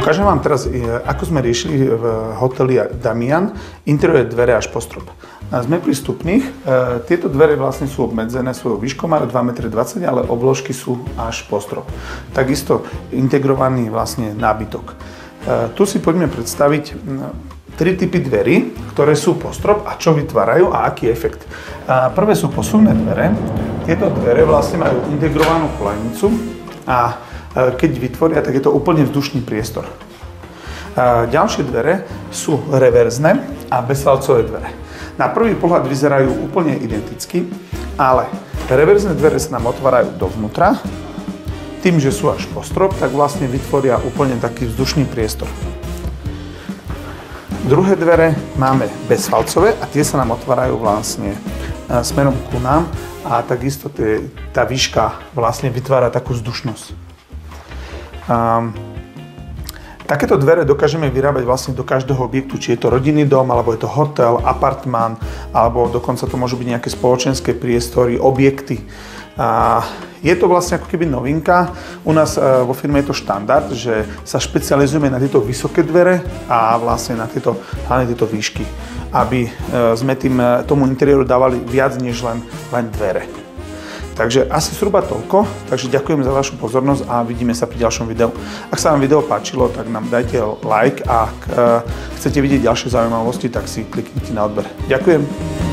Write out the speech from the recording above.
Ukážem vám teraz, ako sme riešili v hoteli Damian interiér dvere až po strop. Sme pri stupních. Tieto dvere vlastne sú obmedzené svojou výškou, majú 2,20 m, ale obložky sú až po strop. Takisto integrovaný vlastne nábytok. Tu si poďme predstaviť tri typy dverí, ktoré sú po strop a čo vytvárajú a aký efekt. Prvé sú posuvné dvere. Tieto dvere vlastne majú integrovanú kolejnicu a keď vytvoria, tak je to úplne vzdušný priestor. Ďalšie dvere sú reverzné a bezvalcové dvere. Na prvý pohľad vyzerajú úplne identicky, ale reverzné dvere sa nám otvárajú dovnútra. Tým, že sú až po strop, tak vlastne vytvoria úplne taký vzdušný priestor. Druhé dvere máme bezvalcové a tie sa nám otvárajú vlastne smerom ku nám a takisto tá výška vlastne vytvára takú vzdušnosť. Takéto dvere dokážeme vyrábať vlastne do každého objektu, či je to rodinný dom, alebo je to hotel, apartmán, alebo dokonca to môžu byť nejaké spoločenské priestory, objekty. Je to vlastne ako keby novinka. U nás vo firme je to štandard, že sa špecializujeme na tieto vysoké dvere a vlastne na hlavne tieto výšky, aby sme tomu interiéru dávali viac než len dvere. Takže asi zhruba toľko, takže ďakujem za vašu pozornosť a vidíme sa pri ďalšom videu. Ak sa vám video páčilo, tak nám dajte like a ak chcete vidieť ďalšie zaujímavosti, tak si kliknite na odber. Ďakujem.